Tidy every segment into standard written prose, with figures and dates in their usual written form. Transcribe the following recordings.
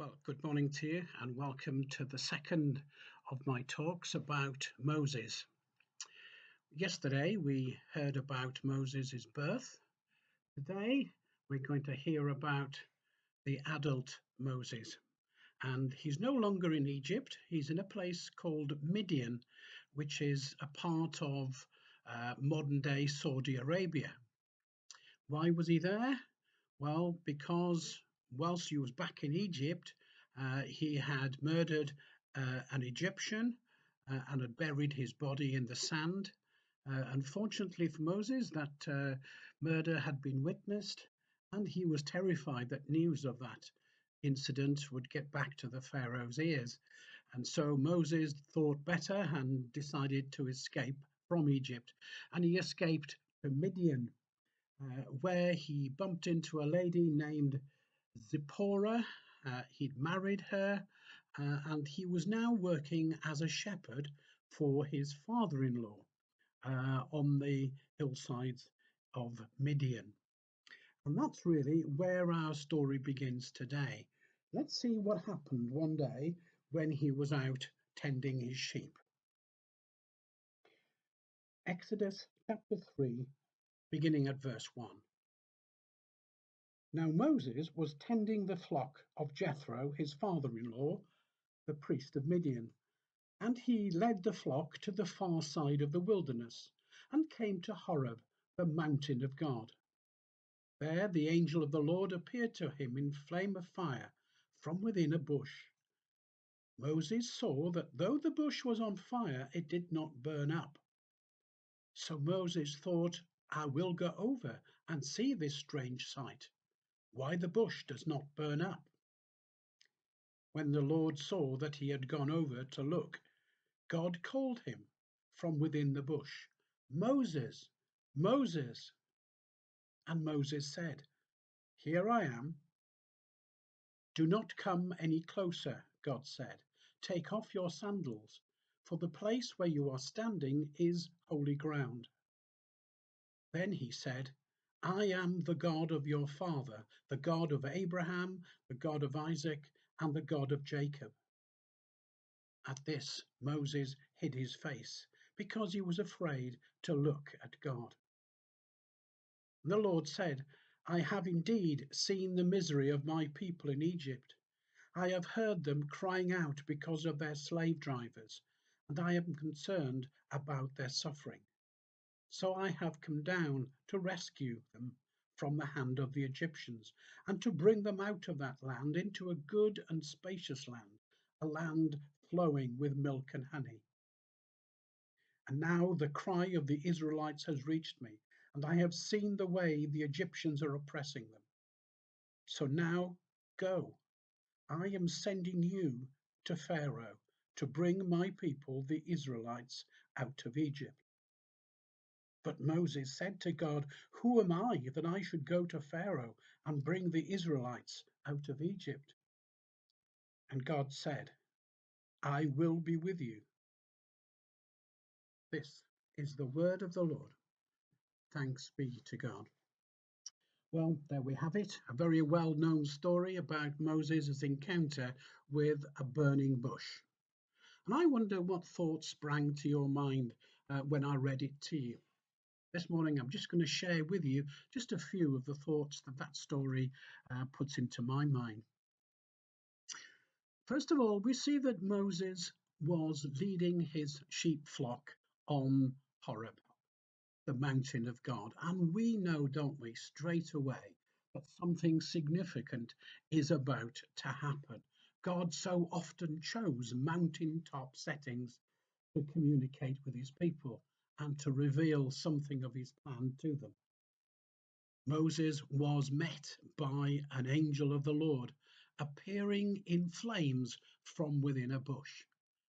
Well, good morning to you, and welcome to the second of my talks about Moses. Yesterday we heard about Moses' birth. Today we're going to hear about the adult Moses. And he's no longer in Egypt, he's in a place called Midian, which is a part of modern day Saudi Arabia. Why was he there? Well, because whilst he was back in Egypt, he had murdered an Egyptian and had buried his body in the sand. Unfortunately for Moses, that murder had been witnessed, and he was terrified that news of that incident would get back to the Pharaoh's ears. And so Moses thought better and decided to escape from Egypt. And he escaped to Midian, where he bumped into a lady named Zipporah. He'd married her, and he was now working as a shepherd for his father-in-law on the hillsides of Midian. And that's really where our story begins today. Let's see what happened one day when he was out tending his sheep. Exodus chapter 3, beginning at verse 1. Now Moses was tending the flock of Jethro, his father-in-law, the priest of Midian, and he led the flock to the far side of the wilderness and came to Horeb, the mountain of God. There the angel of the Lord appeared to him in flame of fire from within a bush. Moses saw that though the bush was on fire, it did not burn up. So Moses thought, I will go over and see this strange sight, why the bush does not burn up. When the Lord saw that he had gone over to look, God called him from within the bush, Moses, Moses. And Moses said, Here I am. Do not come any closer, God said. Take off your sandals, for the place where you are standing is holy ground. Then he said, I am the God of your father, the God of Abraham, the God of Isaac, and the God of Jacob. At this, Moses hid his face because he was afraid to look at God. The Lord said, I have indeed seen the misery of my people in Egypt. I have heard them crying out because of their slave drivers, and I am concerned about their suffering. So I have come down to rescue them from the hand of the Egyptians, and to bring them out of that land into a good and spacious land, a land flowing with milk and honey. And now the cry of the Israelites has reached me, and I have seen the way the Egyptians are oppressing them. So now go, I am sending you to Pharaoh to bring my people, the Israelites, out of Egypt. But Moses said to God, Who am I that I should go to Pharaoh and bring the Israelites out of Egypt? And God said, I will be with you. This is the word of the Lord. Thanks be to God. Well, there we have it, a very well-known story about Moses' encounter with a burning bush. And I wonder what thoughts sprang to your mind when I read it to you. This morning, I'm just going to share with you just a few of the thoughts that story puts into my mind. First of all, we see that Moses was leading his sheep flock on Horeb, the mountain of God. And we know, don't we, straight away that something significant is about to happen. God so often chose mountaintop settings to communicate with his people and to reveal something of his plan to them. Moses was met by an angel of the Lord appearing in flames from within a bush.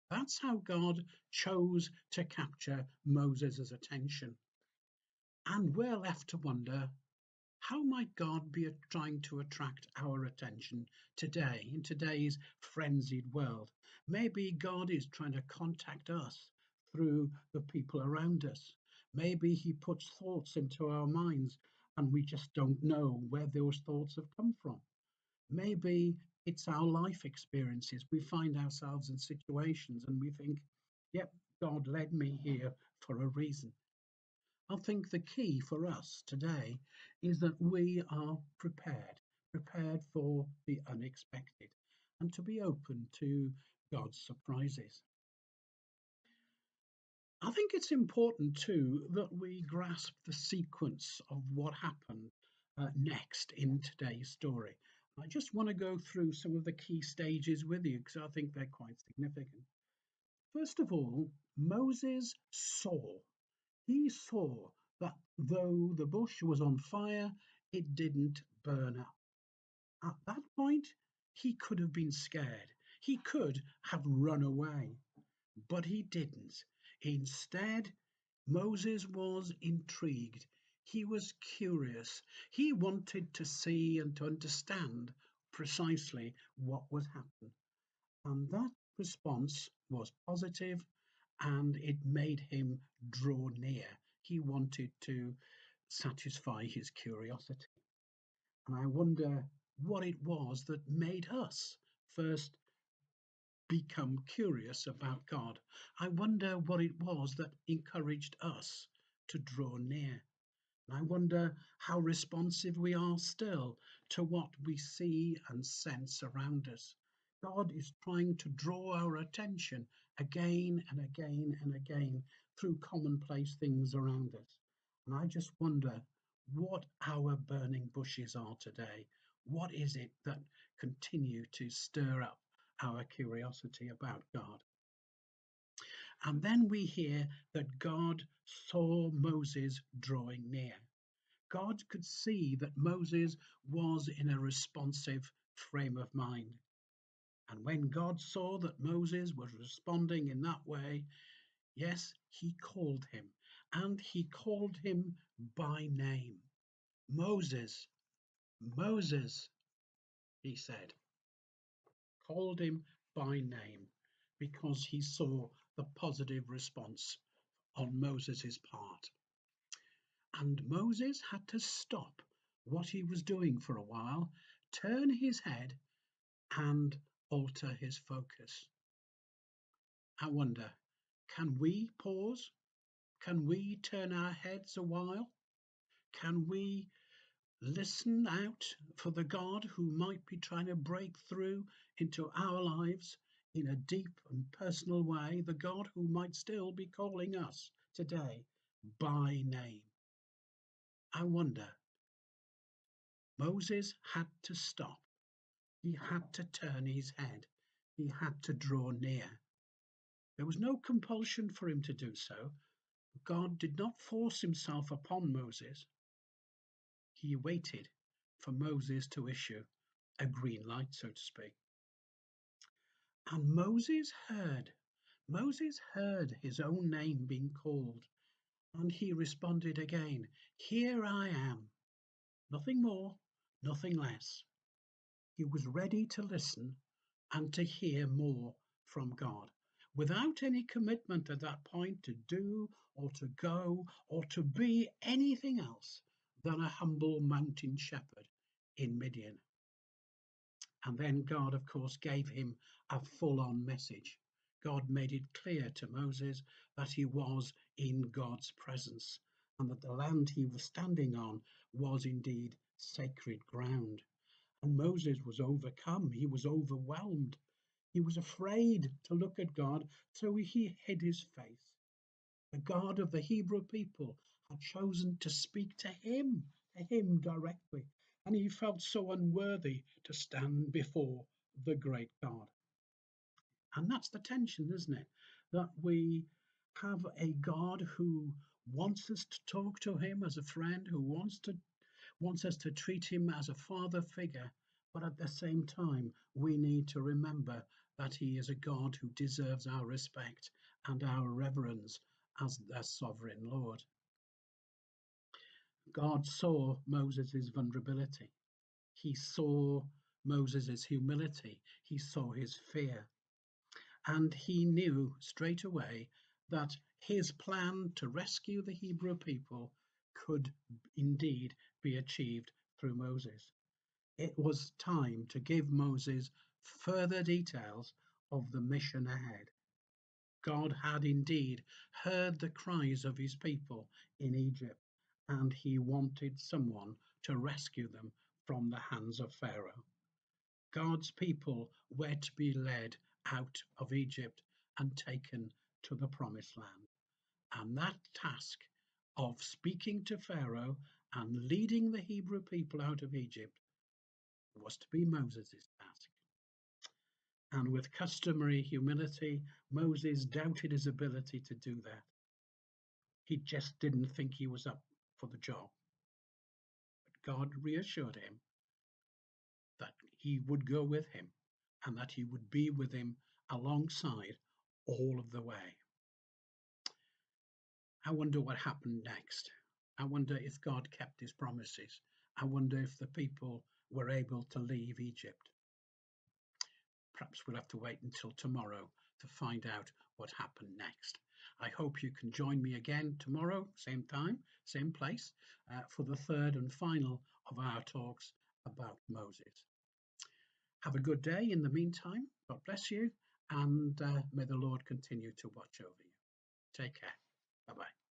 That's how God chose to capture Moses' attention. And we're left to wonder, how might God be trying to attract our attention today, in today's frenzied world? Maybe God is trying to contact us through the people around us. Maybe he puts thoughts into our minds and we just don't know where those thoughts have come from. Maybe it's our life experiences. We find ourselves in situations and we think, yep, God led me here for a reason. I think the key for us today is that we are prepared for the unexpected, and to be open to God's surprises. I think it's important too that we grasp the sequence of what happened next in today's story. I just want to go through some of the key stages with you because I think they're quite significant. First of all, Moses saw. He saw that though the bush was on fire, it didn't burn up. At that point, he could have been scared. He could have run away, but he didn't. Instead, Moses was intrigued. He was curious. He wanted to see and to understand precisely what was happening. And that response was positive and it made him draw near. He wanted to satisfy his curiosity. And I wonder what it was that made us first become curious about God. I wonder what it was that encouraged us to draw near. I wonder how responsive we are still to what we see and sense around us. God is trying to draw our attention again and again and again through commonplace things around us. And I just wonder what our burning bushes are today. What is it that continue to stir up our curiosity about God? And then we hear that God saw Moses drawing near. God could see that Moses was in a responsive frame of mind. And when God saw that Moses was responding in that way, yes, he called him. And he called him by name. Moses, Moses, he said, called him by name because he saw the positive response on Moses' part. And Moses had to stop what he was doing for a while, turn his head, and alter his focus. I wonder, can we pause? Can we turn our heads a while? Can we listen out for the God who might be trying to break through into our lives in a deep and personal way? The God who might still be calling us today by name. I wonder, Moses had to stop. He had to turn his head. He had to draw near. There was no compulsion for him to do so. God did not force himself upon Moses. He waited for Moses to issue a green light, so to speak. And Moses heard his own name being called, and he responded again, "Here I am." Nothing more, nothing less. He was ready to listen and to hear more from God, without any commitment at that point to do or to go or to be anything else than a humble mountain shepherd in Midian. And then God, of course, gave him a full on message. God made it clear to Moses that he was in God's presence and that the land he was standing on was indeed sacred ground. And Moses was overcome, he was overwhelmed. He was afraid to look at God, so he hid his face. The God of the Hebrew people had chosen to speak to him directly, and he felt so unworthy to stand before the great God. And that's the tension, isn't it? That we have a God who wants us to talk to him as a friend, who wants us to treat him as a father figure, but at the same time, we need to remember that he is a God who deserves our respect and our reverence as their sovereign Lord. God saw Moses' vulnerability. He saw Moses' humility. He saw his fear. And he knew straight away that his plan to rescue the Hebrew people could indeed be achieved through Moses. It was time to give Moses further details of the mission ahead. God had indeed heard the cries of his people in Egypt, and he wanted someone to rescue them from the hands of Pharaoh. God's people were to be led out of Egypt and taken to the promised land. And that task of speaking to Pharaoh and leading the Hebrew people out of Egypt was to be Moses' task. And with customary humility, Moses doubted his ability to do that. He just didn't think he was up for the job. But God reassured him that he would go with him and that he would be with him alongside all of the way. I wonder what happened next. I wonder if God kept his promises. I wonder if the people were able to leave Egypt. Perhaps we'll have to wait until tomorrow to find out what happened next. I hope you can join me again tomorrow, same time, same place, for the third and final of our talks about Moses. Have a good day in the meantime. God bless you, and may the Lord continue to watch over you. Take care. Bye bye.